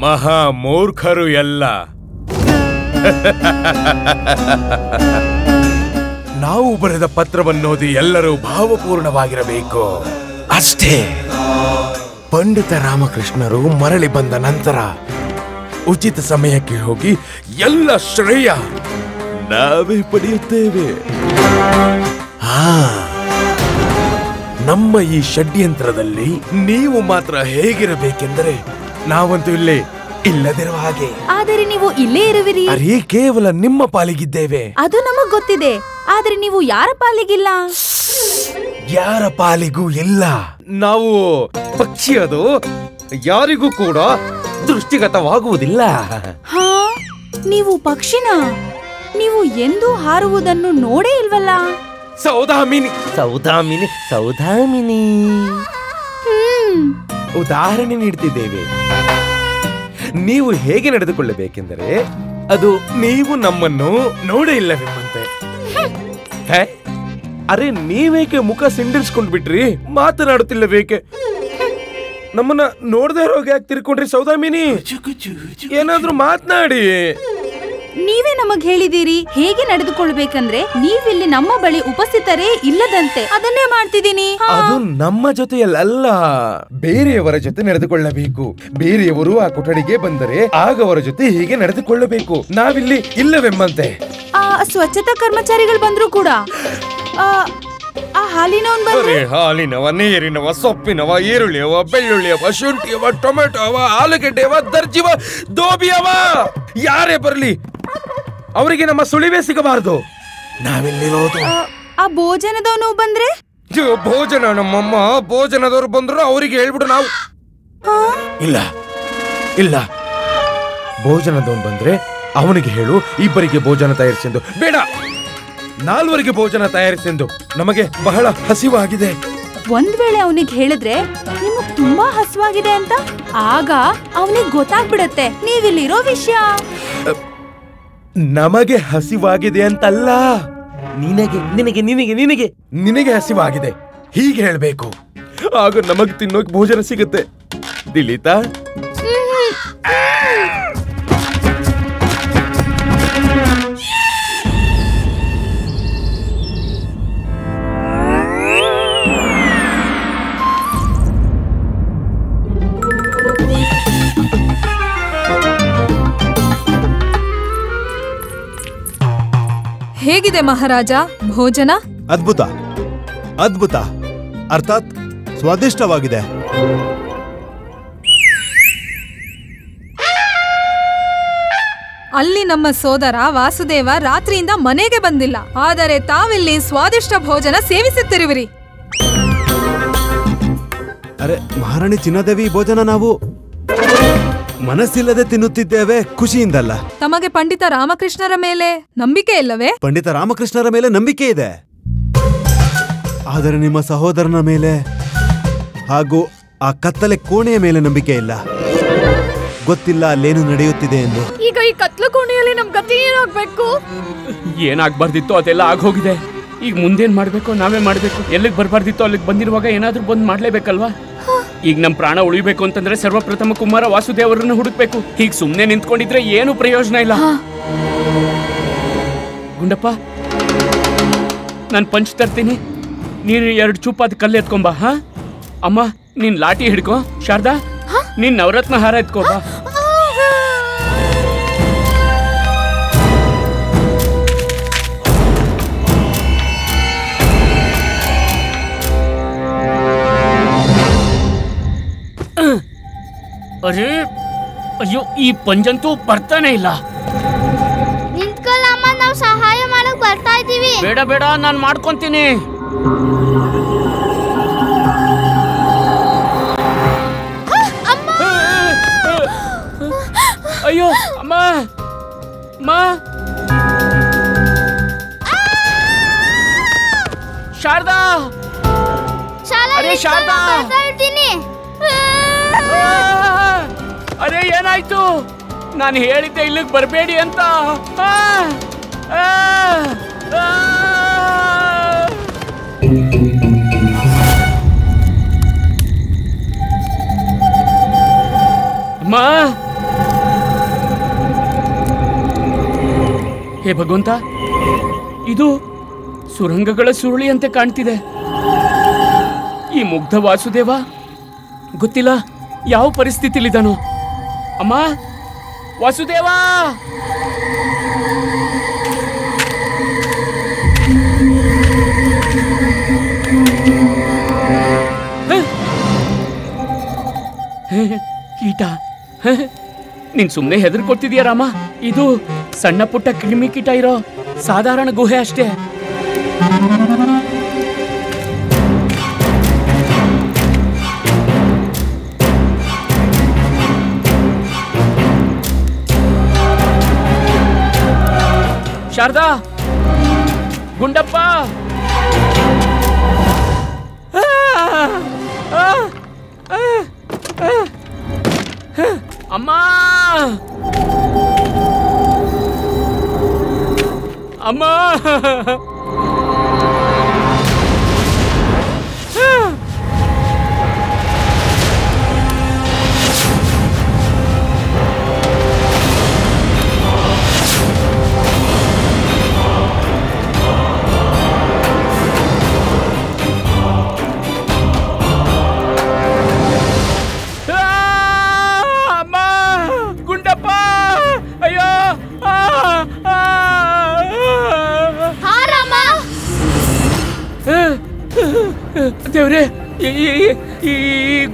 ಮಹಾ ಮೂರ್ಖರು ಎಲ್ಲ. ನಾವು ಬರೆದ ಪತ್ರವನ್ನೋದಿ ಎಲ್ಲರೂ ಭಾವಪೂರ್ಣವಾಗಿರಬೇಕು ಅಷ್ಟೇ. ಪಂಡಿತ ರಾಮಕೃಷ್ಣರು ಮರಳಿ ಬಂದ ನಂತರ ಉಚಿತ ಸಮಯಕ್ಕೆ ಹೋಗಿ ಎಲ್ಲ ಶ್ರೇಯ ನಾವೇ ಪಡೆಯುತ್ತೇವೆ. ನಮ್ಮ ಈ ಷಡ್ಯಂತ್ರದಲ್ಲಿ ನೀವು ಮಾತ್ರ ಹೇಗಿರಬೇಕೆಂದರೆ ನಾವಂತೂ ಇಲ್ಲದಿರುವ ಹಾಗೆ. ಆದರೆ ನೀವು ಇಲ್ಲೇ ಇರುವಿರಿ. ಅರೇ, ಕೇವಲ ನಿಮ್ಮ ಪಾಲಿಗಿದ್ದೇವೆ. ಅದು ನಮಗ್ ಗೊತ್ತಿದೆ. ಆದ್ರೆ ನೀವು ಯಾರ ಪಾಲಿಗಿಲ್ಲ? ಯಾರ ಪಾಲಿಗೂ ಇಲ್ಲ. ನಾವು ಪಕ್ಷಿ, ಅದು ಯಾರಿಗೂ ಕೂಡ ದೃಷ್ಟಿಗತವಾಗುವುದಿಲ್ಲ. ಹಾ, ನೀವು ಪಕ್ಷಿನ? ನೀವು ಎಂದೂ ಹಾರುವುದನ್ನು ನೋಡೇ ಇಲ್ವಲ್ಲ? ಸೌದಾಮಿನಿ ಸೌದಾಮಿನಿ ಸೌದಾಮಿನಿ ಉದಾಹರಣೆ ನೀಡ್ತಿದ್ದೇವೆ. ನೀವು ಹೇಗೆ ನಡೆದುಕೊಳ್ಳಬೇಕೆಂದರೆ ಅದು ನೀವು ನಮ್ಮನ್ನು ನೋಡೇ ಇಲ್ಲವೆಂಬಂತೆ. ಅರೆ, ನೀವೇಕೆ ಮುಖ ಸಿಂಡಿಸ್ಕೊಂಡ್ ಬಿಟ್ರಿ? ಮಾತನಾಡುತ್ತಿಲ್ಲಬೇಕೆ? ನಮ್ಮನ್ನ ನೋಡದೆ ಇರೋಗೆ ಯಾಕೆ ತಿರ್ಕೊಂಡ್ರಿ ಸೌದಾಮಿನಿ? ಏನಾದ್ರೂ ಮಾತನಾಡಿ. ನೀವೇ ನಮಗ್ ಹೇಳಿದೀರಿ ಹೇಗೆ ನಡೆದುಕೊಳ್ಬೇಕಂದ್ರೆ. ನೀವಿಲ್ಲಿ ನಮ್ಮ ಬಳಿ ಉಪಸ್ಥಿತರೇ ಇಲ್ಲದಂತೆ ಅದನ್ನೇ ಮಾಡ್ತಿದ್ದೀನಿ. ಅದು ನಮ್ಮ ಜೊತೆಯಲ್ಲ, ಬೇರೆಯವರ ಜೊತೆ ನಡೆದುಕೊಳ್ಳಬೇಕು. ಬೇರೆಯವರು ಆ ಕೊಠಡಿಗೆ ಬಂದರೆ ಆಗ ಅವರ ಜೊತೆ ಹೀಗೆ ನಡೆದುಕೊಳ್ಳಬೇಕು. ನಾವಿಲ್ಲಿ ಇಲ್ಲವೆಂಬಂತೆ. ಸ್ವಚ್ಛತಾ ಕರ್ಮಚಾರಿಗಳು ಬಂದ್ರು ಕೂಡ ಆ ಹಾಲಿನವ, ನೀರಿನವ, ಸೊಪ್ಪಿನವ, ಈರುಳ್ಳಿಯವ, ಬೆಳ್ಳುಳ್ಳಿಯವ, ಶುಂಠಿಯವ, ಟೊಮೆಟೊವ, ಆಲೂಗಡ್ಡೆಯವ, ದರ್ಜಿವ, ದೋಬಿಯವ, ಯಾರೇ ಬರ್ಲಿ ಅವರಿಗೆ ನಮ್ಮ ಸುಳಿವೇ ಸಿಗಬಾರದು. ನಾವೆಲ್ಲಿರೋದು? ಆ ಭೋಜನದವನು ಬಂದ್ರೆ? ಭೋಜನ ನಮ್ಮಮ್ಮ ಭೋಜನದವ್ರು ಬಂದ್ರು ಅವರಿಗೆ ಹೇಳ್ಬಿಡು ನಾವು. ಇಲ್ಲ ಇಲ್ಲ, ಭೋಜನದವನು ಬಂದ್ರೆ ಅವನಿಗೆ ಹೇಳು ಇಬ್ಬರಿಗೆ ಭೋಜನ ತಯಾರಿಸೆಂದು. ಬೇಡ, 4 ಭೋಜನ ತಯಾರಿಸೆಂದು. ನಮಗೆ ಬಹಳ ಹಸಿವಾಗಿದೆ. ಒಂದ್ ವೇಳೆ ಅವನಿಗೆ ಹೇಳಿದ್ರೆ ನಿಮಗ್ ತುಂಬಾ ಹಸಿವಾಗಿದೆ ಅಂತ, ಆಗ ಅವನಿಗೆ ಗೊತ್ತಾಗ್ಬಿಡತ್ತೆ ನೀವಿಲ್ಲಿರೋ ವಿಷಯ. ನಮಗೆ ಹಸಿವಾಗಿದೆ ಅಂತಲ್ಲ, ನಿನಗೆ ನಿನಗೆ ನಿನಗೆ ನಿನಗೆ ನಿನಗೆ ಹಸಿವಾಗಿದೆ ಹೀಗೆ ಹೇಳ್ಬೇಕು. ಆಗ ನಮಗ್ ತಿನ್ನೋಕ್ ಭೋಜನ ಸಿಗುತ್ತೆ. ದಿಲೀತಾ, ಹೇಗಿದೆ ಮಹಾರಾಜ ಭೋಜನ? ಅದ್ಭುತ ಅದ್ಭುತ, ಅರ್ಥಾತ್ ಸ್ವಾದಿಷ್ಟವಾಗಿದೆ. ಅಲ್ಲಿ ನಮ್ಮ ಸೋದರ ವಾಸುದೇವ ರಾತ್ರಿಯಿಂದ ಮನೆಗೆ ಬಂದಿಲ್ಲ. ಆದರೆ ತಾವಿಲ್ಲಿ ಸ್ವಾದಿಷ್ಟ ಭೋಜನ ಸೇವಿಸುತ್ತಿರುವಿರಿ. ಅರೆ ಮಹಾರಾಣಿ ಚಿನ್ನದೇವಿ, ಭೋಜನ ನಾವು ಮನಸ್ಸಿಲ್ಲದೆ ತಿನ್ನುತ್ತಿದ್ದೇವೆ, ಖುಷಿಯಿಂದಲ್ಲ. ತಮಗೆ ಪಂಡಿತ ರಾಮಕೃಷ್ಣರ ಮೇಲೆ ನಂಬಿಕೆ ಇಲ್ಲವೇ? ಪಂಡಿತ ರಾಮಕೃಷ್ಣರ ಮೇಲೆ ನಂಬಿಕೆ ಇದೆ, ಆದರೆ ನಿಮ್ಮ ಸಹೋದರನ ಮೇಲೆ ಹಾಗೂ ಆ ಕತ್ತಲೆ ಕೋಣೆಯ ಮೇಲೆ ನಂಬಿಕೆ ಇಲ್ಲ. ಗೊತ್ತಿಲ್ಲ ಅಲ್ಲೇನು ನಡೆಯುತ್ತಿದೆ ಎಂದು. ಈಗ ಈ ಕತ್ಲು ಕೋಣೆಯಲ್ಲಿ ನಮ್ ಗತಿ ಏನಾಗ್ಬೇಕು? ಏನಾಗ್ಬಾರ್ದಿತ್ತು ಅದೆಲ್ಲ ಆಗೋಗಿದೆ. ಈಗ ಮುಂದೇನ್ ಮಾಡ್ಬೇಕು? ನಾವೇ ಮಾಡ್ಬೇಕು. ಎಲ್ಲಿಗೆ ಬರ್ಬಾರ್ದಿತ್ತು ಅಲ್ಲಿಗೆ ಬಂದಿರುವಾಗ ಏನಾದ್ರೂ ಬಂದ್ ಮಾಡ್ಲೇಬೇಕಲ್ವಾ? ಈಗ ನಮ್ ಪ್ರಾಣ ಉಳಿಬೇಕು ಅಂತಂದ್ರೆ ಸರ್ವಪ್ರಥಮ ಕುಮಾರ ವಾಸುದೇವರನ್ನು ಹುಡುಕ್ಬೇಕು. ಹೀಗ್ ಸುಮ್ನೆ ನಿಂತ್ಕೊಂಡಿದ್ರೆ ಏನು ಪ್ರಯೋಜನ ಇಲ್ಲ. ಗುಂಡಪ್ಪ, ನಾನ್ ಪಂಚ್ ತರ್ತೀನಿ, ನೀನು 2 ಚೂಪಾದ ಕಲ್ಲು ಎತ್ಕೊಂಬ. ಹಾ ಅಮ್ಮ, ನೀನ್ ಲಾಠಿ ಹಿಡ್ಕೊ. ಶಾರದಾ, ನೀನ್ ನವರತ್ನ ಹಾರ ಎತ್ಕೋಬ. ಅರೇ ಅಯ್ಯೋ, ಈ ಪಂಜಂತೂ ಬರ್ತಾನೆ ಇಲ್ಲ. ನಿಂತ್ಕೊಳ್ಳಮ್ಮ, ನಾವು ಸಹಾಯ ಮಾಡಕ್ ಬರ್ತಾ ಇದೀವಿ. ಬೇಡ ಬೇಡ, ನಾನ್ ಮಾಡ್ಕೊಂತೀನಿ. ಅಯ್ಯೋ ಅಮ್ಮ, ಅಮ್ಮ, ಶಾರದಾ, ಅರೆ ಶಾರದಾ, ಅರೆ ಏನಾಯ್ತು? ನಾನು ಹೇಳಿದ್ದೆ ಇಲ್ಲಿಗೆ ಬರಬೇಡಿ ಅಂತ. ಅಮ್ಮ, ಹೇ ಭಗವಂತ, ಇದು ಸುರಂಗಗಳ ಸುರುಳಿಯಂತೆ ಕಾಣ್ತಿದೆ. ಈ ಮುಗ್ಧ ವಾಸುದೇವ ಗೊತ್ತಿಲ್ಲ ಯಾವ ಪರಿಸ್ಥಿತಿಲಿದ್ದಾನೋ. ಅಮ್ಮ, ವಾಸುದೇವ! ಕೀಟ, ನೀನ್ ಸುಮ್ನೆ ಹೆದರ್ಕೊಳ್ತಿದ್ಯಾ ರಾಮ? ಇದು ಸಣ್ಣ ಪುಟ್ಟ ಕ್ರಿಮಿ ಕೀಟ ಇರೋ ಸಾಧಾರಣ ಗುಹೆ ಅಷ್ಟೇ. ಶಾರದಾ, ಗುಂಡಪ್ಪ, ಅಮ್ಮ, ಅಮ್ಮ, ದೇವ್ರೆ, ಈ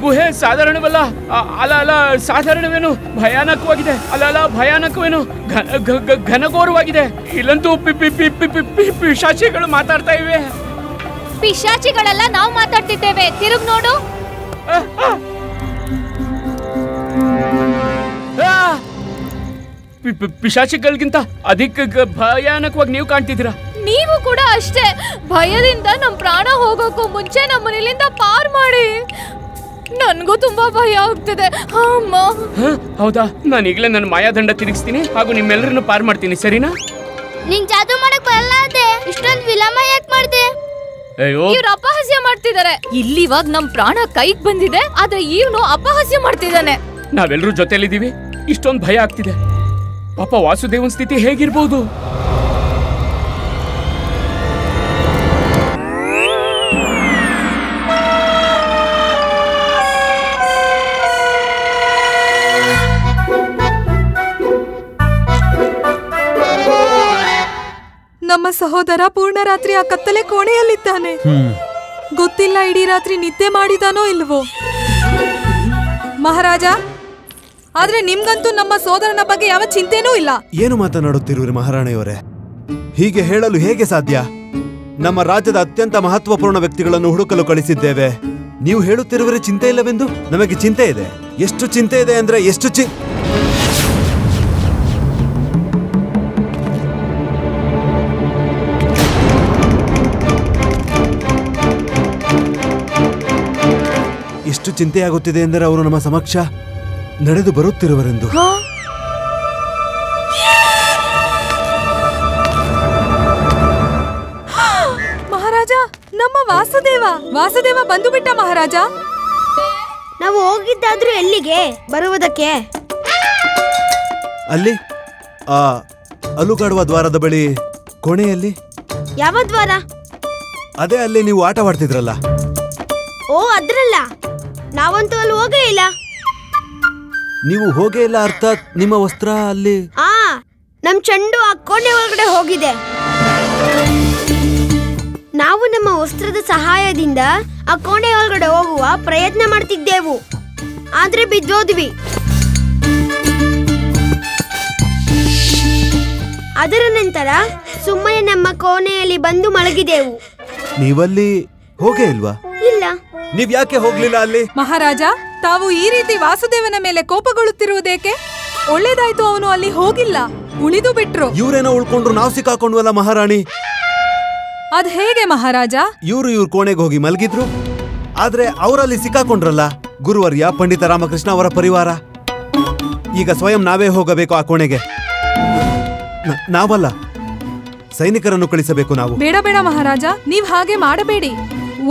ಗುಹೆ ಸಾಧಾರಣವಲ್ಲ. ಅಲ್ಲ ಅಲ್ಲ, ಸಾಧಾರಣವೇನು, ಭಯಾನಕವಾಗಿದೆ. ಅಲ್ಲ ಅಲ್ಲ, ಭಯಾನಕವೇನು, ಘನಘೋರವಾಗಿದೆ. ಇಲ್ಲಂತೂ ಪಿಶಾಚಿಗಳು ಮಾತಾಡ್ತಾ ಇವೆ. ಪಿಶಾಚಿಗಳೆಲ್ಲ ನಾವು ಮಾತಾಡ್ತಿದ್ದೇವೆ. ತಿರುಗ್ ನೋಡು. ಪಿಶಾಚಿಗಳಿಗಿಂತ ಅಧಿಕ ಭಯಾನಕವಾಗಿ ನೀವು ಕಾಣ್ತಿದ್ದೀರಾ. ನೀವು ಕೂಡ ಅಷ್ಟೇ. ಭಯದಿಂದ ನಮ್ ಪ್ರಾಣ ಹೋಗೋಕ್ಕೂ ಮುಂಚೆ ನಮ್ಮನಿಲ್ಲಿಂದ ಪಾರ್ ಮಾಡಿ. ನನ್ಗೂ ತುಂಬಾ ಭಯ ಆಗ್ತಿದೆ ಅಮ್ಮ. ಹೌದಾ? ನಾನು ಈಗಲೇ ನನ್ನ ಮಾಯಾದಂಡ ತಿರುಗಿಸ್ತೀನಿ ಹಾಗೂ ನಿಮ್ಮೆಲ್ಲರನ್ನು ಪಾರ್ ಮಾಡ್ತೀನಿ, ಸರಿನಾ? ನಿಂಗ್ ಜಾದೂ ಮಾಡಕ್ ಬರಲ್ಲ ಅದೇ. ಇಷ್ಟೊಂದು ವಿಲಂಬ ಯಾಕೆ ಮಾಡ್ದೆ? ಅಯ್ಯೋ, ಇವ್ರು ಅಪಹಾಸ್ಯ ಮಾಡ್ತಿದ್ದಾರೆ. ಇಲ್ಲಿವಾಗ ನಮ್ ಪ್ರಾಣ ಕೈಗ್ ಬಂದಿದೆ, ಆದ್ರೆ ಇವನು ಅಪಹಾಸ್ಯ ಮಾಡ್ತಿದ್ದಾನೆ. ನಾವೆಲ್ಲರೂ ಜೊತೆಲಿದ್ದೀವಿ, ಇಷ್ಟೊಂದು ಭಯ ಆಗ್ತಿದೆ. ಪಾಪ ವಾಸುದೇವನ್ ಸ್ಥಿತಿ ಹೇಗಿರ್ಬೋದು? ನಮ್ಮ ಸಹೋದರ ಪೂರ್ಣರಾತ್ರಿ ಆ ಕತ್ತಲೆ ಕೋಣೆಯಲ್ಲಿದ್ದಾನೆ. ಗೊತ್ತಿಲ್ಲ ಇಡೀ ರಾತ್ರಿ ನಿದ್ದೆ ಮಾಡಿದಾನೋ ಇಲ್ವೋ. ಮಹಾರಾಜ, ಆದ್ರೆ ನಿಮ್ಗಂತೂ ನಮ್ಮ ಸೋದರನ ಬಗ್ಗೆ ಯಾವ ಚಿಂತೆನೂ ಇಲ್ಲ. ಏನು ಮಾತನಾಡುತ್ತಿರುವಿರಿ ಮಹಾರಾಣಿಯವರೇ? ಹೀಗೆ ಹೇಳಲು ಹೇಗೆ ಸಾಧ್ಯ? ನಮ್ಮ ರಾಜ್ಯದ ಅತ್ಯಂತ ಮಹತ್ವಪೂರ್ಣ ವ್ಯಕ್ತಿಗಳನ್ನು ಹುಡುಕಲು ಕಳಿಸಿದ್ದೇವೆ. ನೀವು ಹೇಳುತ್ತಿರುವರೆ ಚಿಂತೆ ಇಲ್ಲವೆಂದು? ನಮಗೆ ಚಿಂತೆ ಇದೆ. ಎಷ್ಟು ಚಿಂತೆ ಇದೆ ಅಂದ್ರೆ ಎಷ್ಟು ಎಷ್ಟು ಚಿಂತೆಯಾಗುತ್ತಿದೆ ಎಂದರೆ ಅವರು ನಮ್ಮ ಸಮಕ್ಷ ನಡೆದು ಬರುತ್ತಿರುವರೆಂದು. ಮಹಾರಾಜ, ನಮ್ಮ ವಾಸುದೇವ ಬಂದು ಬಿಟ್ಟ ಮಹಾರಾಜ. ನಾವು ಹೋಗಿದ್ದಾದ್ರೂ ಎಲ್ಲಿಗೆ ಬರುವುದಕ್ಕೆ? ಅಲ್ಲಿ ಆ ಅಲುಗಾಡುವ ದ್ವಾರದ ಬಳಿ ಕೋಣೆಯಲ್ಲಿ. ಯಾವ ದ್ವಾರ? ಅದೇ ಅಲ್ಲಿ ನೀವು ಆಟವಾಡ್ತಿದ್ರಲ್ಲ. ಓ, ಅದ್ರಲ್ಲ. ನಾವಂತೂ ಅಲ್ಲಿ ಹೋಗೇ ಇಲ್ಲ. ನೀವು ಹೋಗೇ ಇಲ್ಲ ಅರ್ಥಾತ್ ನಿಮ್ಮ ವಸ್ತ್ರ ಅಲ್ಲಿ. ನಮ್ ಚೆಂಡು ಆ ಕೋಣೆ ಒಳಗಡೆ ಹೋಗಿದೆ. ನಾವು ನಮ್ಮ ವಸ್ತ್ರದ ಸಹಾಯದಿಂದ ಆ ಕೋಣೆ ಒಳಗಡೆ ಹೋಗುವ ಪ್ರಯತ್ನ ಮಾಡ್ತಿದ್ದೆವು, ಆದ್ರೆ ಬಿದ್ದೋದ್ವಿ. ಅದರ ನಂತರ ಸುಮ್ಮನೆ ನಮ್ಮ ಕೋಣೆಯಲ್ಲಿ ಬಂದು ಮಲಗಿದೆವು. ನೀವಲ್ಲಿ ಹೋಗೇ ಇಲ್ವಾ? ಇಲ್ಲ. ನೀವ್ ಯಾಕೆ ಹೋಗ್ಲಿಲ್ಲ ಅಲ್ಲಿ? ಮಹಾರಾಜ, ತಾವು ಈ ರೀತಿ ವಾಸುದೇವನ ಮೇಲೆ ಕೋಪಗೊಳ್ಳುತ್ತಿರುವುದೇಕೆ? ಒಳ್ಳೇದಾಯ್ತು ಅವನು ಅಲ್ಲಿ ಹೋಗಿಲ್ಲ, ಉಳಿದು ಬಿಟ್ರು. ಇವ್ರೇನೋ ಉಳ್ಕೊಂಡ್ರು, ನಾವು ಸಿಕ್ಕಾಕೊಂಡ್ವಲ್ಲ ಮಹಾರಾಣಿ. ಅದ್ ಹೇಗೆ ಮಹಾರಾಜ? ಇವ್ರ ಕೋಣೆಗೆ ಹೋಗಿ ಮಲಗಿದ್ರು, ಆದ್ರೆ ಅವರಲ್ಲಿ ಸಿಕ್ಕಾಕೊಂಡ್ರಲ್ಲ. ಗುರುವರ್ಯ ಪಂಡಿತ ರಾಮಕೃಷ್ಣ ಅವರ ಪರಿವಾರ. ಈಗ ಸ್ವಯಂ ನಾವೇ ಹೋಗಬೇಕು ಆ ಕೋಣೆಗೆ. ನಾವಲ್ಲ, ಸೈನಿಕರನ್ನು ಕಳಿಸಬೇಕು ನಾವು. ಬೇಡ ಬೇಡ ಮಹಾರಾಜ, ನೀವ್ ಹಾಗೆ ಮಾಡಬೇಡಿ.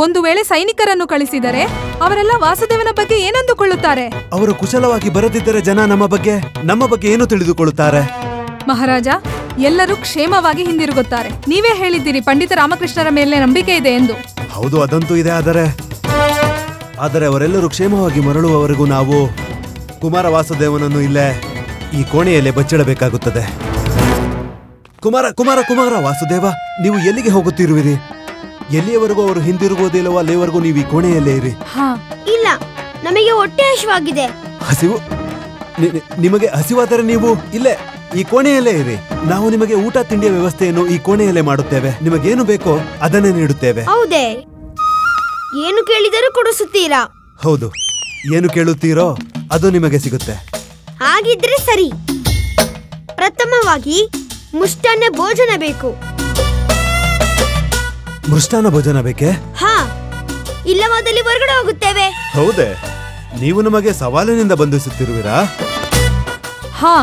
ಒಂದು ವೇಳೆ ಸೈನಿಕರನ್ನು ಕಳಿಸಿದರೆ ಅವರೆಲ್ಲ ವಾಸುದೇವನ ಬಗ್ಗೆ ಏನಂದುಕೊಳ್ಳುತ್ತಾರೆ? ಅವರು ಕುಶಲವಾಗಿ ಬರದಿದ್ದರೆ ಜನ ನಮ್ಮ ಬಗ್ಗೆ ಏನು ತಿಳಿದುಕೊಳ್ಳುತ್ತಾರೆ? ಮಹಾರಾಜ, ಎಲ್ಲರೂ ಕ್ಷೇಮವಾಗಿ ಹಿಂದಿರುಗುತ್ತಾರೆ. ನೀವೇ ಹೇಳಿದ್ದೀರಿ ಪಂಡಿತ ರಾಮಕೃಷ್ಣರ ಮೇಲೆ ನಂಬಿಕೆ ಇದೆ ಎಂದು. ಹೌದು, ಅದಂತೂ ಇದೆ. ಆದರೆ ಅವರೆಲ್ಲರೂ ಕ್ಷೇಮವಾಗಿ ಮರಳುವವರೆಗೂ ನಾವು ಕುಮಾರ ವಾಸುದೇವನನ್ನು ಇಲ್ಲೇ ಈ ಕೋಣೆಯಲ್ಲೇ ಬಚ್ಚಿಡಬೇಕಾಗುತ್ತದೆ. ಕುಮಾರ ಕುಮಾರ ಕುಮಾರ ವಾಸುದೇವ, ನೀವು ಎಲ್ಲಿಗೆ ಹೋಗುತ್ತಿರುವಿರಿ? ಎಲ್ಲಿಯವರೆಗೂ ಅವರು ಹಿಂದಿರುಗುವುದಿಲ್ಲವೋ ಅಲ್ಲಿಯವರೆಗೂ ನೀವು ಈ ಕೋಣೆಯಲ್ಲೇ ಇರಿ. ಇಲ್ಲ, ನಮಗೆ ಹೊಟ್ಟೆ ಹಸಿವಾಗಿದೆ. ಹಸಿವು? ನಿಮಗೆ ಹಸಿವಾದರೆ ನೀವು ಇಲ್ಲೇ ಈ ಕೋಣೆಯಲ್ಲೇ ಇರಿ. ನಾವು ನಿಮಗೆ ಊಟ ತಿಂಡಿಯ ವ್ಯವಸ್ಥೆಯನ್ನು ಈ ಕೋಣೆಯಲ್ಲೇ ಮಾಡುತ್ತೇವೆ. ನಿಮಗೇನು ಬೇಕೋ ಅದನ್ನೇ ನೀಡುತ್ತೇವೆ. ಹೌದೇ? ಏನು ಕೇಳಿದರೂ ಕೊಡಿಸುತ್ತೀರಾ? ಹೌದು, ಏನು ಕೇಳುತ್ತೀರೋ ಅದು ನಿಮಗೆ ಸಿಗುತ್ತೆ. ಹಾಗಿದ್ರೆ ಸರಿ. ಪ್ರಥಮವಾಗಿ ಮುಷ್ಟಾನ್ನ ಭೋಜನ ಬೇಕು. ಮೃಷ್ಟಾನ್ನ ಭೋಜನ ಬೇಕೆ? ಹಾ, ಇಲ್ಲವಾದಲ್ಲಿ ಹೊರಗಡೆ ಹೋಗುತ್ತೇವೆ. ಹೌದೇ? ನೀವು ನಮಗೆ ಸವಾಲಿನಿಂದ ಬಂಧಿಸುತ್ತಿರುವಿರಾ? ಹಾ.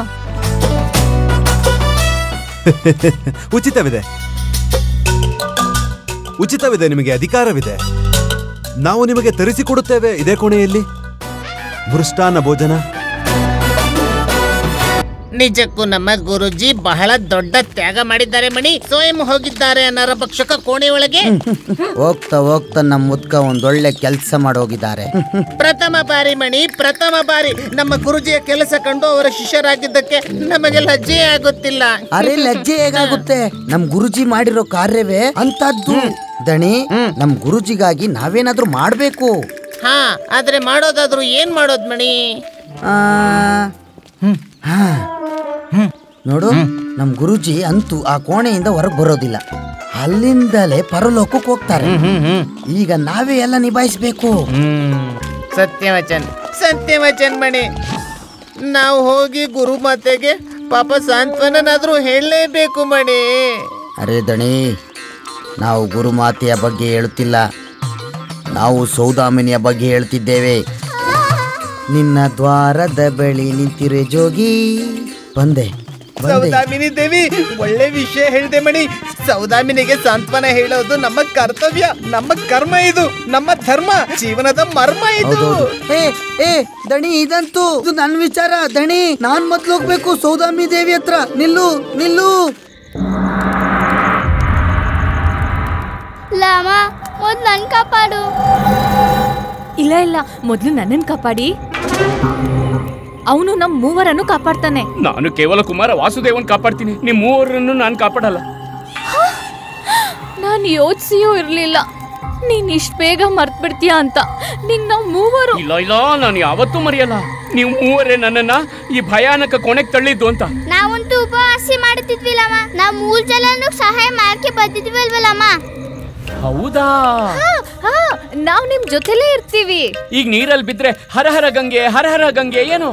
ಉಚಿತವಿದೆ, ಉಚಿತವಿದೆ, ನಿಮಗೆ ಅಧಿಕಾರವಿದೆ. ನಾವು ನಿಮಗೆ ತರಿಸಿಕೊಡುತ್ತೇವೆ ಇದೇ ಕೋಣೆಯಲ್ಲಿ ಮೃಷ್ಟಾನ್ನ ಭೋಜನ. ನಿಜಕ್ಕೂ ನಮ್ಮ ಗುರುಜಿ ಬಹಳ ದೊಡ್ಡ ತ್ಯಾಗ ಮಾಡಿದ್ದಾರೆ ಮಣಿ. ಸ್ವಯಂ ಹೋಗಿದ್ದಾರೆ ನರಭಕ್ಷಕ ಕೋಣೆ ಒಳಗೆ. ಹೋಗ್ತಾ ಹೋಗ್ತಾ ನಮ್ಮ ಮುದ್ಕ ಒಂದೊಳ್ಳೆ ಕೆಲಸ ಮಾಡೋಗಿದ್ದಾರೆ. ಪ್ರಥಮ ಬಾರಿ ಮಣಿ, ಪ್ರಥಮ ಬಾರಿ ನಮ್ಮ ಗುರುಜಿಯ ಕೆಲಸ ಕಂಡು ಅವರ ಶಿಷ್ಯರಾಗಿದ್ದಕ್ಕೆ ನಮಗೆ ಲಜ್ಜೆ ಆಗುತ್ತಿಲ್ಲ. ಅರೆ, ಲಜ್ಜೆ ಹೇಗಾಗುತ್ತೆ? ನಮ್ ಗುರುಜಿ ಮಾಡಿರೋ ಕಾರ್ಯವೇ ಅಂತದ್ದು. ದಣಿ, ನಮ್ ಗುರುಜಿಗಾಗಿ ನಾವೇನಾದ್ರೂ ಮಾಡ್ಬೇಕು. ಹಾ, ಆದ್ರೆ ಮಾಡೋದಾದ್ರೂ ಏನ್ ಮಾಡೋದ್ ಮಣಿ? ನೋಡು, ನಮ್ ಗುರುಜಿ ಅಂತೂ ಆ ಕೋಣೆಯಿಂದ ಹೊರಗೆ ಬರೋದಿಲ್ಲ. ಅಲ್ಲಿಂದಲೇ ಪರಲೋಕಕ್ಕೆ ಹೋಗ್ತಾರೆ. ಈಗ ನಾವೇ ಎಲ್ಲ ನಿಭಾಯಿಸ್ಬೇಕು. ಸತ್ಯವಚನ್, ಸತ್ಯವಚನ್ ಮಣಿ. ನಾವು ಹೋಗಿ ಗುರು ಮಾತೆಗೆ ಪಾಪ ಸಾಂತ್ವನನಾದ್ರೂ ಹೇಳಲೇಬೇಕು ಮಣಿ. ಅರೆ ದಣಿ, ನಾವು ಗುರುಮಾತೆಯ ಬಗ್ಗೆ ಹೇಳುತ್ತಿಲ್ಲ, ನಾವು ಸೌದಾಮಿನಿಯ ಬಗ್ಗೆ ಹೇಳ್ತಿದ್ದೇವೆ. ನಿನ್ನ ದ್ವಾರದ ಬಳಿ ನಿಂತಿರೆ ಜೋಗಿ. ಬಂದೆ. ಸೌದಾಮಿನಿ ದೇವಿ, ಒಳ್ಳೆ ವಿಷಯ ಹೇಳಿದೆ ಮಣಿ. ಸೌದಾಮಿನಿಗೆ ಸಾಂತ್ವನ ಹೇಳೋದು ನಮ್ಮ ಕರ್ತವ್ಯ, ನಮ್ಮ ಕರ್ಮ, ಇದು ನಮ್ಮ ಧರ್ಮ, ಜೀವನದ ಮರ್ಮ ಇದು. ಏ ದಣಿ, ಇದಂತೂ ಇದು ನನ್ನ ವಿಚಾರ. ದಣಿ, ನಾನ್ ಮೊದ್ಲು ಹೋಗ್ಬೇಕು ಸೌದಾಮಿನಿ ದೇವಿ ಹತ್ರ. ನಿಲ್ಲು ನಿಲ್ಲು. ಲಾಮ, ಮೊದ್ಲು ನನ್ ಕಾಪಾಡು. ಇಲ್ಲ ಇಲ್ಲ, ಮೊದ್ಲು ನನ್ನನ್ನು ಕಾಪಾಡಿ. ಅವನು ನಮ್ ಮೂವರನ್ನು ಕಾಪಾಡ್ತಾನೆ. ನಾನು ಕೇವಲ ಕುಮಾರ ವಾಸುದೇವನ್ ಕಾಪಾಡ್ತೀನಿ, ನಿಮ್ ಮೂವರನ್ನು ನಾನು ಕಾಪಾಡಲ್ಲ. ನಾನು ಯೋಚಿಸಿಯೂ ಇರ್ಲಿಲ್ಲ ನೀನ್ ಇಷ್ಟ ಬೇಗ ಮರ್ತ್ ಬಿಡ್ತೀಯ ಅಂತ. ನಿಂಗ್ ನಾವ್ ಮೂವರು. ಇಲ್ಲ ಇಲ್ಲ, ನಾನು ಯಾವತ್ತೂ ಮರೆಯಲ್ಲ. ನೀವು ಮೂವರೇ ನನ್ನನ್ನ ಈ ಭಯಾನಕ ಕೊನೆಗೆ ತಳ್ಳಿದ್ದು ಅಂತ. ನಾವಂತೂ ಉಪವಾಸ ಮಾಡುತ್ತಿದ್ವಿಲ್ಲಮ್ಮ. ನಾವು 3 ಜನನು ಸಹಾಯ ಮಾಡಕ್ಕೆ ಬಂದಿದ್ವಲ್ವಲ್ಲಮ್ಮ. ಹೌದಾ? ನಾವ್ ನಿಮ್ ಜೊತೆಲೇ ಇರ್ತೀವಿ. ಈಗ ನೀರಲ್ಲಿ ಬಿದ್ರೆ ಹರ ಹರ ಗಂಗೆ, ಹರ ಹರ ಗಂಗೆ ಏನು?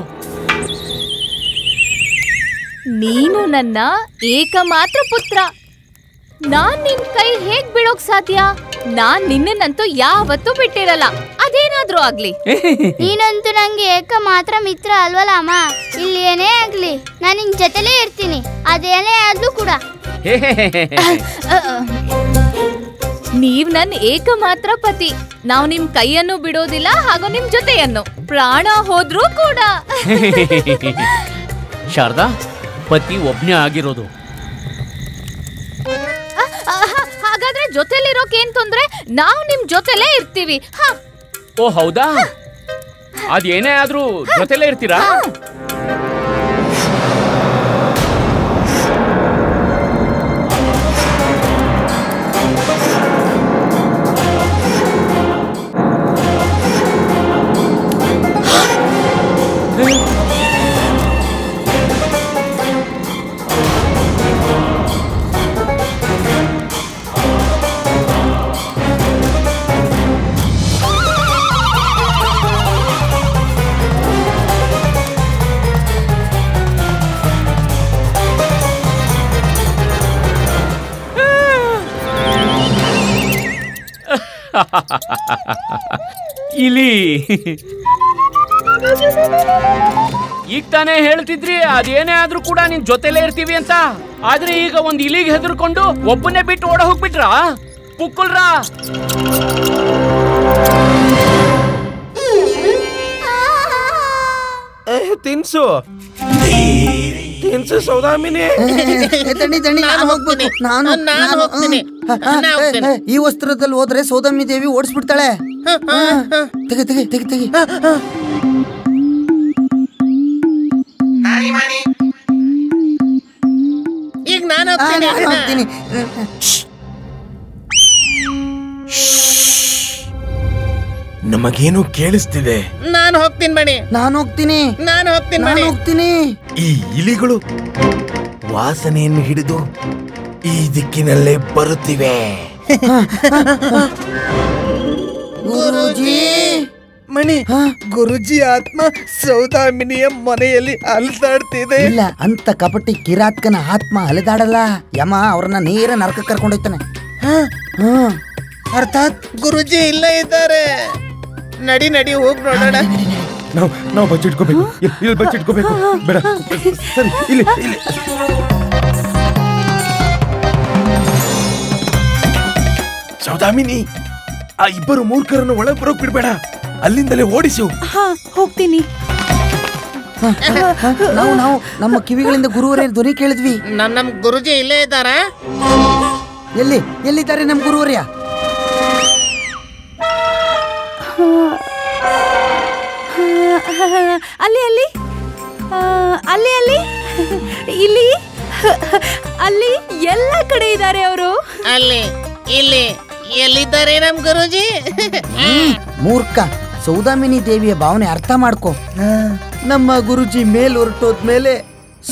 ನೀನು ನನ್ನ ಏಕಮಾತ್ರ ಪುತ್ರ. ನಾನ್ ನಿನ್ ಕೈ ಹೇಗ್ ಬೀಳೋಕ್ ಸಾಧ್ಯ? ನಾನ್ ನಿನ್ನಂತೂ ಯಾವತ್ತೂ ಬಿಟ್ಟಿರಲ್ಲ, ಅದೇನಾದ್ರೂ ಆಗ್ಲಿ. ನೀನಂತೂ ನಂಗೆ ಏಕ ಮಾತ್ರ ಮಿತ್ರ ಅಲ್ವಲ್ಲ ಅಮ್ಮ. ಇಲ್ಲಿ ಏನೇ ಆಗ್ಲಿ ನಾನು ನಿನ್ ಜೊತೆಲೇ ಇರ್ತೀನಿ, ಅದೇನೇ ಆದ್ರೂ ಕೂಡ. ನೀವ್ ನನ್ ಏಕಮಾತ್ರ ಪತಿ. ನಾವ್ ನಿಮ್ ಕೈಯನ್ನು ಬಿಡೋದಿಲ್ಲ, ಹಾಗೂ ನಿಮ್ ಜೊತೆಯನ್ನು, ಪ್ರಾಣ ಹೋದ್ರೂ ಕೂಡ. ಶಾರದಾ, ಪತಿ ಒಬ್ನೇ ಆಗಿರೋದು. ಹಾಗಾದ್ರೆ ಜೊತೆಲಿರೋಕ್ ಏನ್ ತೊಂದ್ರೆ? ನಾವು ನಿಮ್ ಜೊತೆಲೇ ಇರ್ತೀವಿ. ಓ ಹೌದಾ? ಅದೇನೇ ಆದ್ರೂ ಜೊತೆಲೇ ಇರ್ತೀರಾ? ಇಲಿ, ಈಗ ತಾನೇ ಹೇಳ್ತಿದ್ರಿ ಅದೇನೇ ಆದ್ರೂ ಕೂಡ ನಿನ್ ಜೊತೆಲೇ ಇರ್ತೀವಿ ಅಂತ. ಆದ್ರೆ ಈಗ ಒಂದ್ ಇಲಿಗೆ ಹೆದರ್ಕೊಂಡು ಒಬ್ಬನೇ ಬಿಟ್ಟು ಓಡ ಹೋಗ್ಬಿಟ್ರಾ ಪುಕ್ಕುಲ್ರಾ? ತಿನ್ಸು ತಿನ್ಸು ಸೌದಾಮಿನಿ. ತಣ್ಣಿ ತಣ್ಣಿ, ನಾನು ಹೋಗ್ಬೇಕು. ನಾನು ಹೋಗ್ತೀನಿ. ಈ ವಸ್ತ್ರದಲ್ಲಿ ಹೋದ್ರೆ ಸೌದಾಮಿ ದೇವಿ ಓಡಿಸ್ಬಿಡ್ತಾಳೆ. ತೆಗಿ ತೆಗಿ ತೆಗಿ ತೆಗಿ. ಈಗ ನಾನು ಹೋಗ್ತೀನಿ. ನಮಗೇನು ಕೇಳಿಸ್ತಿದೆ. ನಾನು ಹೋಗ್ತೀನಿ ಮಣಿ. ನಾನು ಹೋಗ್ತೀನಿ. ಈ ಇಲಿಗಳು ವಾಸನೆಯನ್ನು ಹಿಡಿದು ಈ ದಿಕ್ಕಿನಲ್ಲೇ ಬರುತ್ತಿವೆ. ಗುರೂಜಿ ಮಣಿ, ಗುರುಜಿ ಆತ್ಮ ಸೌದಾಮಿನಿಯ ಮನೆಯಲ್ಲಿ ಅಲ್ದಾಡ್ತಿದೆ. ಇಲ್ಲ, ಅಂತ ಕಪಟಿ ಕಿರಾತ್ಕನ ಆತ್ಮ ಅಲೆದಾಡಲ್ಲ. ಯಮ ಅವ್ರನ್ನ ನೇರ ನರಕ ಕರ್ಕೊಂಡೋಯ್ತಾನೆ. ಅರ್ಥಾತ್ ಗುರುಜಿ ಇಲ್ಲೇ ಇದ್ದಾರೆ. ನಡಿ ನಡಿ ಹೋಗ್ ನೋಡೋಣ. ನಾವು ಬಚ್ಚಿಟ್ಕೋಬೇಕು. ಇಲ್ಲಿ ಬಚ್ಚಿಟ್ಕೋಬೇಕು. ಬೇಡ, ಸರಿ, ಇಲ್ಲಿ. ಸೌದಾಮಿನಿ, ಆ ಇಬ್ಬರು ಮೂರ್ಖರನ್ನು ಒಳಗೆ ಬರೋಕ್ ಬಿಡ್ಬೇಡ. ಅಲ್ಲಿಂದಲೇ ಓಡಿಸು. ಹೋಗ್ತೀನಿ. ನಾವು ನಮ್ಮ ಕಿವಿಗಳಿಂದ ಗುರುವರೇ ಧ್ವನಿ ಕೇಳಿದ್ವಿ. ನಮ್ ಗುರುಜಿ ಇಲ್ಲೇ ಇದ್ದಾರ? ಎಲ್ಲಿದ್ದಾರೆ ನಮ್ ಗುರುವರ್ಯ? ಅಲ್ಲಿ ಅಲ್ಲಿ ಅಲ್ಲಿ ಅಲ್ಲಿ ಇಲ್ಲಿ ಅಲ್ಲಿ ಎಲ್ಲ ಕಡೆ ಇದ್ದಾರೆ ಅವರು. ಅಲ್ಲಿ ಇಲ್ಲಿ ಎಲ್ಲಿದ್ದಾರೆ ನಮ್ ಗುರುಜಿ? ಮೂರ್ಖ, ಸೌದಾಮಿನಿ ದೇವಿಯ ಭಾವನೆ ಅರ್ಥ ಮಾಡ್ಕೊ. ನಮ್ಮ ಗುರುಜಿ ಮೇಲ್ ಹೊರಟೋದ್ಮೇಲೆ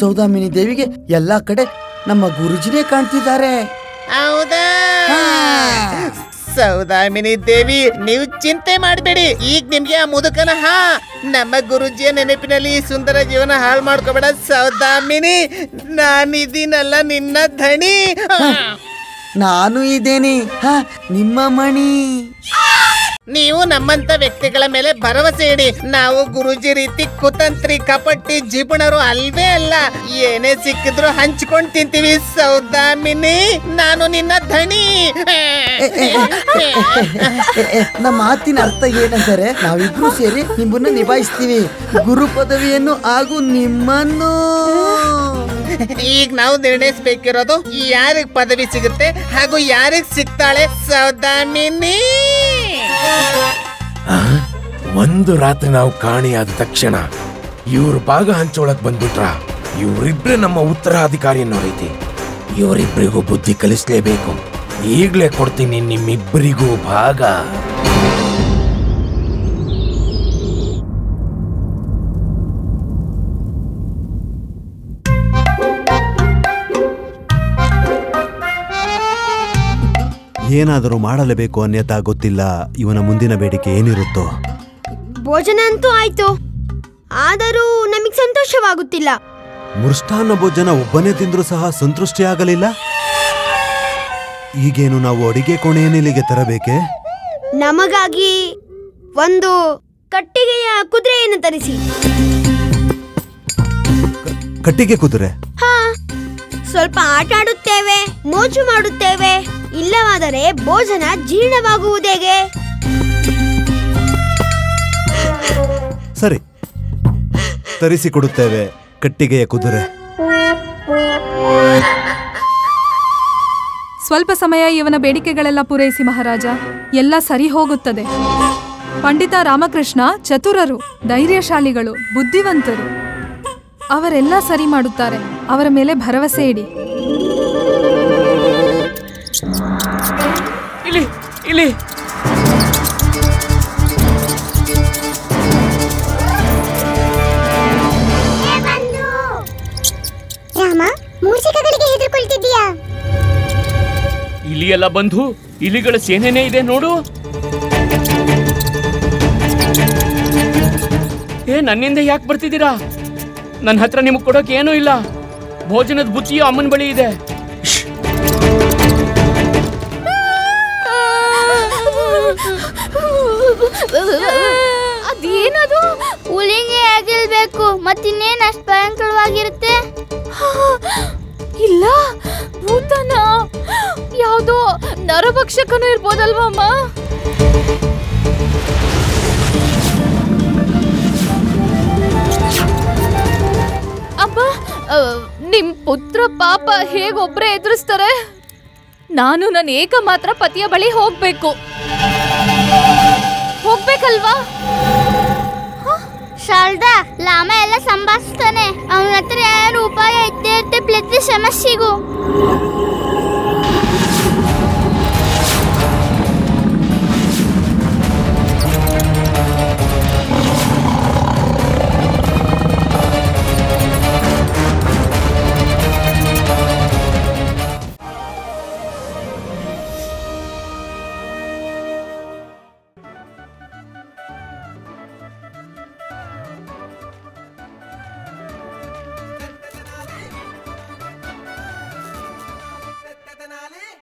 ಸೌದಾಮಿನಿ ದೇವಿಗೆ ಎಲ್ಲಾ ಕಡೆ ನಮ್ಮ ಗುರುಜಿನೇ ಕಾಣ್ತಿದ್ದಾರೆ. ಹೌದಾ? ಸೌದಾಮಿನಿ ದೇವಿ, ನೀವು ಚಿಂತೆ ಮಾಡಬೇಡಿ. ಈಗ ನಿಮ್ಗೆ ಆ ಮುದುಕನ ನಮ್ಮ ಗುರುಜಿಯ ನೆನಪಿನಲ್ಲಿ ಸುಂದರ ಜೀವನ ಹಾಳು ಮಾಡ್ಕೋಬೇಡ ಸೌದಾಮಿನಿ. ನಾನಿದ್ದೀನಲ್ಲ ನಿನ್ನ ಧಣಿ. ನಾನು ಇದ್ದೇನೆ ನಿಮ್ಮ ಮಣಿ. ನೀವು ನಮ್ಮಂತ ವ್ಯಕ್ತಿಗಳ ಮೇಲೆ ಭರವಸೆ ಇಡಿ. ನಾವು ಗುರುಜಿ ರೀತಿ ಕುತಂತ್ರಿ ಕಪಟಿ ಜಿಪುಣರು ಅಲ್ವೇ ಅಲ್ಲ. ಏನೇ ಸಿಕ್ಕಿದ್ರು ಹಂಚ್ಕೊಂಡ್ ತಿಂತೀವಿ ಸೌದಾಮಿನಿ. ನಾನು ನಿನ್ನ ಧಣಿ. ನಮ್ಮ ಮಾತಿನ ಅರ್ಥ ಏನಂದರೆ, ನಾವಿಬ್ರು ಸೇರಿ ನಿಮ್ಮನ್ನ ನಿಭಾಯಿಸ್ತೀವಿ. ಗುರು ಪದವಿಯನ್ನು ಹಾಗೂ ನಿಮ್ಮನ್ನು. ಈಗ ನಾವು ನಿರ್ಣಯಿಸಬೇಕಿರೋದು ಯಾರಿಗ್ ಪದವಿ ಸಿಗುತ್ತೆ ಹಾಗೂ ಯಾರಿಗ್ ಸಿಗ್ತಾಳೆ ಸೌದಾಮಿನಿ. ಒಂದು ರಾತ್ರಿ ನಾವು ಕಾಣೆಯಾದ ತಕ್ಷಣ ಇವ್ರ ಭಾಗ ಹಂಚೋಳಕ್ ಬಂದ್ಬಿಟ್ರ. ಇವರಿಬ್ರೆ ನಮ್ಮ ಉತ್ತರಾಧಿಕಾರಿ ಅನ್ನೋ ರೀತಿ. ಇವರಿಬ್ಬರಿಗೂ ಬುದ್ಧಿ ಕಲಿಸ್ಲೇಬೇಕು. ಈಗ್ಲೇ ಕೊಡ್ತೀನಿ ನಿಮ್ಮಿಬ್ಬರಿಗೂ ಭಾಗ. ಏನಾದರೂ ಮಾಡಲೇಬೇಕು ಅನ್ಯತಾ ಗೊತ್ತಿಲ್ಲ. ಇವನ ಮುಂದಿನ ಬೇಡಿಕೆ ಏನಿರುತ್ತೋ. ಭೋಜನ ಅಂತೂ ಆಯ್ತು, ಆದರೂ ನಮಗೆ ಸಂತೋಷವಾಗುತ್ತಿಲ್ಲ. ಮೃಷ್ಟಾನ್ನ ಭೋಜನ ಒಬ್ಬನೇ ತಿಂದ್ರೂ ಸಹ ಸಂತೃಷ್ಟಿಯಾಗಲಿಲ್ಲ. ಈಗೇನು ನಾವು ಅಡಿಗೆ ಕೋಣೆಯನ್ನಿಲ್ಲಿಗೆ ತರಬೇಕೆ? ನಮಗಾಗಿ ಒಂದು ಕಟ್ಟಿಗೆಯ ಕುದುರೆಯನ್ನು ತರಿಸಿ. ಕಟ್ಟಿಗೆ ಕುದುರೆ? ಸ್ವಲ್ಪ ಆಟ ಆಡುತ್ತೇವೆ, ಮೋಜು ಮಾಡುತ್ತೇವೆ. ಇಲ್ಲವಾದರೆ ಭೋಜನ ಜೀರ್ಣವಾಗುವುದೇಗೆ? ಸರಿ, ತರಿಸಿಕೊಡುತ್ತೇವೆ ಕಟ್ಟಿಗೆಯ ಕುದುರೆ. ಸ್ವಲ್ಪ ಸಮಯ ಇವನ ಬೇಡಿಕೆಗಳೆಲ್ಲ ಪೂರೈಸಿ ಮಹಾರಾಜ, ಎಲ್ಲ ಸರಿ ಹೋಗುತ್ತದೆ. ಪಂಡಿತ ರಾಮಕೃಷ್ಣ ಚತುರರು, ಧೈರ್ಯಶಾಲಿಗಳು, ಬುದ್ಧಿವಂತರು. ಅವರೆಲ್ಲ ಸರಿ ಮಾಡುತ್ತಾರೆ. ಅವರ ಮೇಲೆ ಭರವಸೆ ಇಡಿ. ಇಲ್ಲಿ ರಾಮ, ಮೂಷಿಕಗಳಿಗೆ ಹೆದರ್ಕೊಳ್ತಿದ್ದೀಯಾ? ಇಲಿ ಎಲ್ಲ ಬಂದು ಇಲಿಗಳ ಸೇನೆನೇ ಇದೆ ನೋಡು. ನನ್ನಿಂದ ಯಾಕೆ ಬರ್ತಿದ್ದೀರಾ? ನನ್ನ ಹತ್ರ ನಿಮಗೆ ಕೊಡೋಕೆ ಏನೂ ಇಲ್ಲ. ಭೋಜನದ ಬುತ್ತಿಯು ಅಮ್ಮನ ಬಳಿ ಇದೆ. ಅದೇನದು? ಹುಲಿಗೆ ಆಗಿರ್ಬೇಕು. ಮತ್ತಿನ್ನೇನು ಅಷ್ಟು ಭಯಂಕರವಾಗಿರುತ್ತೆ? ಇಲ್ಲ, ಭೂತನ ಯಾವುದೋ ನರಭಕ್ಷಕನು ಇರ್ಬೋದಲ್ವಮ್ಮ? ಅಬ್ಬ, ನಿಮ್ ಪುತ್ರ ಪಾಪ ಹೇಗೊಬ್ರೆ ಎದುರಿಸ್ತಾರೆ. ನಾನು ನನ್ನ ಏಕಮಾತ್ರ ಪತಿಯ ಬಳಿ ಹೋಗ್ಬೇಕಲ್ವಾ? ಶಾರದಾ, ಲಾಮ ಎಲ್ಲ ಸಂಭಾಳಿಸ್ತಾನೆ. ಅವನ ಹತ್ರ ಯಾರು ಉಪಾಯ ಇದ್ದೇ ಇರುತ್ತೆ. ಪ್ಲೀಸ್ ಸಮಸ್ಯೆಗೂ